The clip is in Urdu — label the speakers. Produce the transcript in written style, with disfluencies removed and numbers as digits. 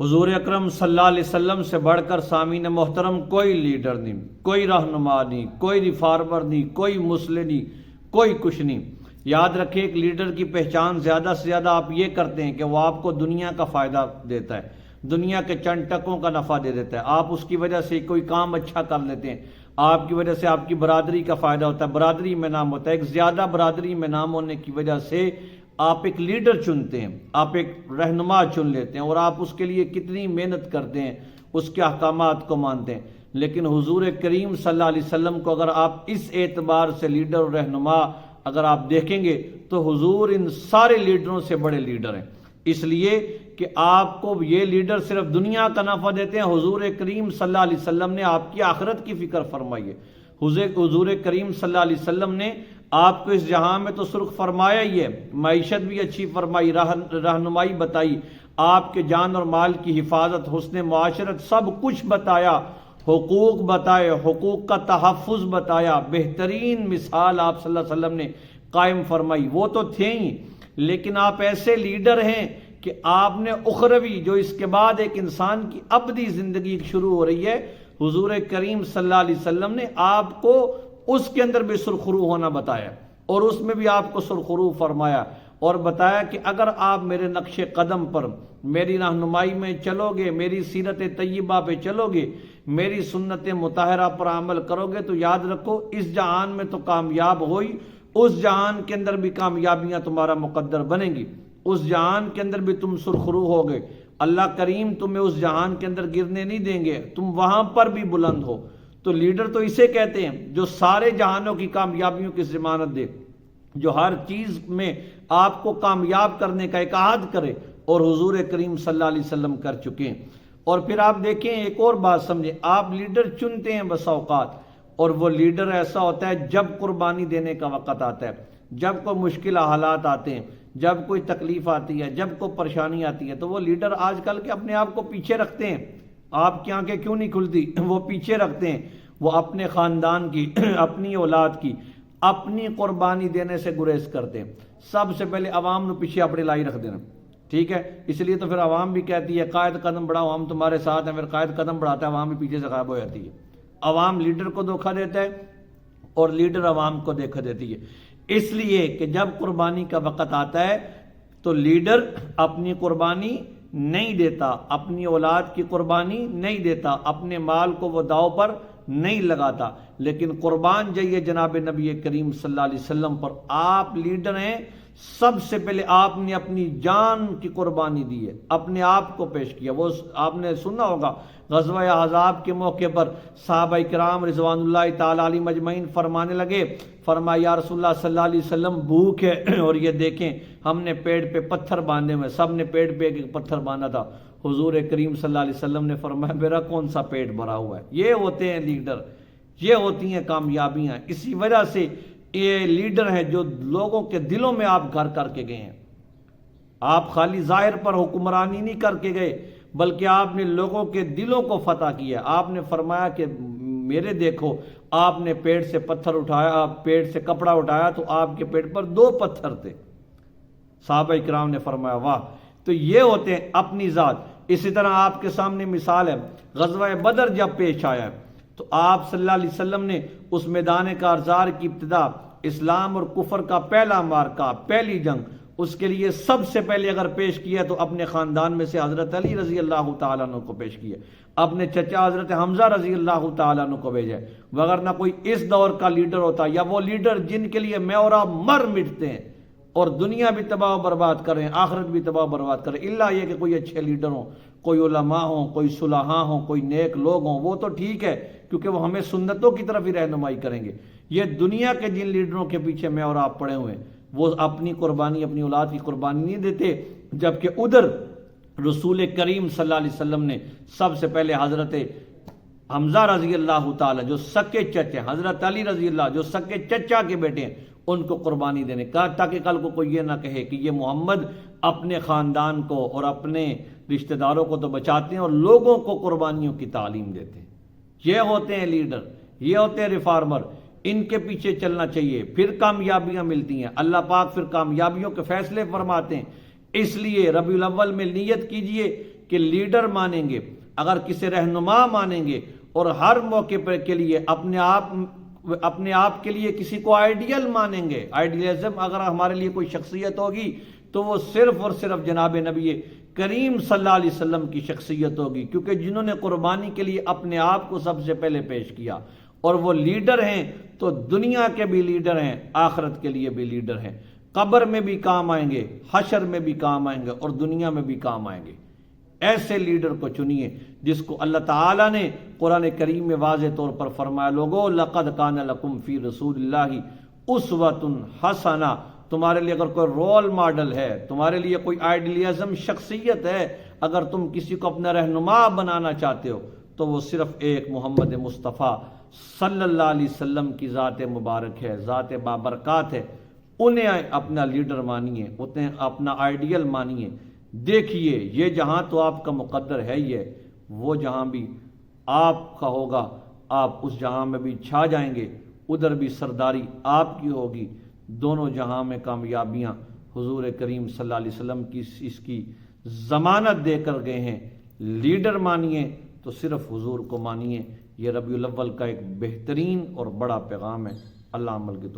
Speaker 1: حضور اکرم صلی اللہ علیہ وسلم سے بڑھ کر سامعین محترم کوئی لیڈر نہیں، کوئی رہنما نہیں، کوئی ریفارمر نہیں، کوئی مسلح نہیں، کوئی کچھ نہیں۔ یاد رکھیں، ایک لیڈر کی پہچان زیادہ سے زیادہ آپ یہ کرتے ہیں کہ وہ آپ کو دنیا کا فائدہ دیتا ہے، دنیا کے چند ٹکوں کا نفع دے دیتا ہے، آپ اس کی وجہ سے کوئی کام اچھا کر لیتے ہیں، آپ کی وجہ سے آپ کی برادری کا فائدہ ہوتا ہے، برادری میں نام ہوتا ہے، ایک زیادہ برادری میں نام ہونے کی وجہ سے آپ ایک لیڈر چنتے ہیں، آپ ایک رہنما چن لیتے ہیں، اور آپ اس کے لیے کتنی محنت کرتے ہیں، اس کے احکامات کو مانتے ہیں۔ لیکن حضور کریم صلی اللہ علیہ وسلم کو اگر آپ اس اعتبار سے لیڈر اور رہنما اگر آپ دیکھیں گے تو حضور ان سارے لیڈروں سے بڑے لیڈر ہیں، اس لیے کہ آپ کو یہ لیڈر صرف دنیا کا نفع دیتے ہیں، حضور کریم صلی اللہ علیہ وسلم نے آپ کی آخرت کی فکر فرمائی ہے۔ حضور کریم صلی اللہ علیہ وسلم نے آپ کو اس جہاں میں تو سرخ فرمایا ہی ہے، معیشت بھی اچھی فرمائی، رہنمائی بتائی، آپ کے جان اور مال کی حفاظت، حسن معاشرت، سب کچھ بتایا، حقوق بتائے، حقوق کا تحفظ بتایا، بہترین مثال آپ صلی اللہ علیہ وسلم نے قائم فرمائی، وہ تو تھے ہی، لیکن آپ ایسے لیڈر ہیں کہ آپ نے اخروی، جو اس کے بعد ایک انسان کی ابدی زندگی شروع ہو رہی ہے، حضور کریم صلی اللہ علیہ وسلم نے آپ کو اس کے اندر بھی سرخرو ہونا بتایا، اور اس میں بھی آپ کو سرخرو فرمایا، اور بتایا کہ اگر آپ میرے نقش قدم پر، میری رہنمائی میں چلو گے، میری سیرت طیبہ پہ چلو گے، میری سنت مطہرہ پر عمل کرو گے، تو یاد رکھو اس جہان میں تو کامیاب ہوئی، اس جہان کے اندر بھی کامیابیاں تمہارا مقدر بنیں گی، اس جہان کے اندر بھی تم سرخرو ہوگے، اللہ کریم تمہیں اس جہان کے اندر گرنے نہیں دیں گے، تم وہاں پر بھی بلند ہو۔ تو لیڈر تو اسے کہتے ہیں جو سارے جہانوں کی کامیابیوں کی ضمانت دے، جو ہر چیز میں آپ کو کامیاب کرنے کا ایک عہد کرے، اور حضور کریم صلی اللہ علیہ وسلم کر چکے ہیں۔ اور پھر آپ دیکھیں، ایک اور بات سمجھیں، آپ لیڈر چنتے ہیں بس اوقات، اور وہ لیڈر ایسا ہوتا ہے جب قربانی دینے کا وقت آتا ہے، جب کوئی مشکل حالات آتے ہیں، جب کوئی تکلیف آتی ہے، جب کوئی پریشانی آتی ہے، تو وہ لیڈر آج کل کے اپنے آپ کو پیچھے رکھتے ہیں۔ آپ کی آنکھیں کیوں نہیں کھلتی؟ وہ پیچھے رکھتے ہیں، وہ اپنے خاندان کی، اپنی اولاد کی، اپنی قربانی دینے سے گریز کرتے ہیں۔ سب سے پہلے عوام نے پیچھے اپنی لائی رکھ دینا، ٹھیک ہے؟ اس لیے تو پھر عوام بھی کہتی ہے قائد قدم بڑھاؤ، ہم تمہارے ساتھ ہیں، پھر قائد قدم بڑھاتا ہے، عوام بھی پیچھے سے غائب ہو جاتی ہے۔ عوام لیڈر کو دھوکہ دیتا ہے، اور لیڈر عوام کو دھوکہ دیتی ہے، اس لیے کہ جب قربانی کا وقت آتا ہے تو لیڈر اپنی قربانی نہیں دیتا، اپنی اولاد کی قربانی نہیں دیتا، اپنے مال کو وہ داؤ پر نہیں لگاتا، لیکن قربان جائیے جناب نبی کریم صلی اللہ علیہ وسلم پر۔ آپ لیڈر ہیں، سب سے پہلے آپ نے اپنی جان کی قربانی دی ہے، اپنے آپ کو پیش کیا۔ وہ آپ نے سنا ہوگا غزوہ احزاب کے موقع پر صحابہ کرام رضوان اللہ تعالی علیہم اجمعین فرمانے لگے، فرمایا یا رسول اللہ صلی اللہ علیہ وسلم بھوک ہے، اور یہ دیکھیں ہم نے پیڑ پہ پتھر باندھے ہوئے، سب نے پیڑ پہ ایک پتھر باندھا تھا۔ حضور کریم صلی اللہ علیہ وسلم نے فرمایا میرا کون سا پیٹ بھرا ہوا ہے؟ یہ ہوتے ہیں لیڈر، یہ ہوتی ہیں کامیابیاں۔ اسی وجہ سے یہ لیڈر ہیں جو لوگوں کے دلوں میں آپ گھر کر کے گئے ہیں۔ آپ خالی ظاہر پر حکمرانی نہیں کر کے گئے، بلکہ آپ نے لوگوں کے دلوں کو فتح کیا۔ آپ نے فرمایا کہ میرے دیکھو، آپ نے پیٹ سے پتھر اٹھایا، پیٹ سے کپڑا اٹھایا تو آپ کے پیٹ پر 2 پتھر تھے۔ صحابہ کرام نے فرمایا واہ! تو یہ ہوتے ہیں اپنی ذات۔ اسی طرح آپ کے سامنے مثال ہے، غزوہ بدر جب پیش آیا تو آپ صلی اللہ علیہ وسلم نے اس میدان کارزار کی ابتدا، اسلام اور کفر کا پہلا مارکہ، پہلی جنگ، اس کے لیے سب سے پہلے اگر پیش کیا تو اپنے خاندان میں سے حضرت علی رضی اللہ تعالیٰ عنہ کو پیش کیا، اپنے چچا حضرت حمزہ رضی اللہ تعالیٰ عنہ کو بھیجا، وگرنہ کوئی اس دور کا لیڈر ہوتا، یا وہ لیڈر جن کے لیے میں اور آپ مر مٹتے ہیں اور دنیا بھی تباہ و برباد کریں، آخرت بھی تباہ و برباد کریں، اللہ یہ کہ کوئی اچھے لیڈر ہوں، کوئی علماء ہوں، کوئی صلحاء ہوں، کوئی نیک لوگ ہوں، وہ تو ٹھیک ہے کیونکہ وہ ہمیں سنتوں کی طرف ہی رہنمائی کریں گے۔ یہ دنیا کے جن لیڈروں کے پیچھے میں اور آپ پڑے ہوئے ہیں، وہ اپنی قربانی، اپنی اولاد کی قربانی نہیں دیتے، جبکہ ادھر رسول کریم صلی اللہ علیہ وسلم نے سب سے پہلے حضرت حمزہ رضی اللہ تعالیٰ جو سکے چچے، حضرت علی رضی اللہ جو سکے چچا کے بیٹے ہیں، ان کو قربانی دینے کا، تاکہ کل کو کوئی یہ نہ کہے کہ یہ محمد اپنے خاندان کو اور اپنے رشتہ داروں کو تو بچاتے ہیں اور لوگوں کو قربانیوں کی تعلیم دیتے ہیں۔ یہ ہوتے ہیں لیڈر، یہ ہوتے ہیں ریفارمر، ان کے پیچھے چلنا چاہیے، پھر کامیابیاں ملتی ہیں۔ اللہ پاک پھر کامیابیوں کے فیصلے فرماتے ہیں۔ اس لیے ربیع الاول میں نیت کیجئے کہ لیڈر مانیں گے، اگر کسی رہنما مانیں گے اور ہر موقع پر کے لیے اپنے آپ کے لیے کسی کو آئیڈیل مانیں گے، آئیڈیلزم اگر ہمارے لیے کوئی شخصیت ہوگی تو وہ صرف اور صرف جناب نبی کریم صلی اللہ علیہ وسلم کی شخصیت ہوگی، کیونکہ جنہوں نے قربانی کے لیے اپنے آپ کو سب سے پہلے پیش کیا، اور وہ لیڈر ہیں تو دنیا کے بھی لیڈر ہیں، آخرت کے لیے بھی لیڈر ہیں، قبر میں بھی کام آئیں گے، حشر میں بھی کام آئیں گے اور دنیا میں بھی کام آئیں گے۔ ایسے لیڈر کو چنیے جس کو اللہ تعالیٰ نے قرآن کریم میں واضح طور پر فرمایا، لوگو لقد کان لکم فی رسول اللہ اسوۃ حسنہ، تمہارے لیے اگر کوئی رول ماڈل ہے، تمہارے لیے کوئی آئیڈیلزم شخصیت ہے، اگر تم کسی کو اپنا رہنما بنانا چاہتے ہو تو وہ صرف ایک محمد مصطفیٰ صلی اللہ علیہ وسلم کی ذات مبارک ہے، ذات بابرکات ہے، انہیں اپنا لیڈر مانیے، انہیں اپنا آئیڈیل مانیے۔ دیکھیے یہ جہاں تو آپ کا مقدر ہے ہی ہے، وہ جہاں بھی آپ کا ہوگا آپ اس جہاں میں بھی چھا جائیں گے، ادھر بھی سرداری آپ کی ہوگی، دونوں جہاں میں کامیابیاں حضور کریم صلی اللہ علیہ وسلم کی اس کی ضمانت دے کر گئے ہیں۔ لیڈر مانیے تو صرف حضور کو مانیے۔ یہ ربیع الاول کا ایک بہترین اور بڑا پیغام ہے۔ اللہ عمل کی توفیق۔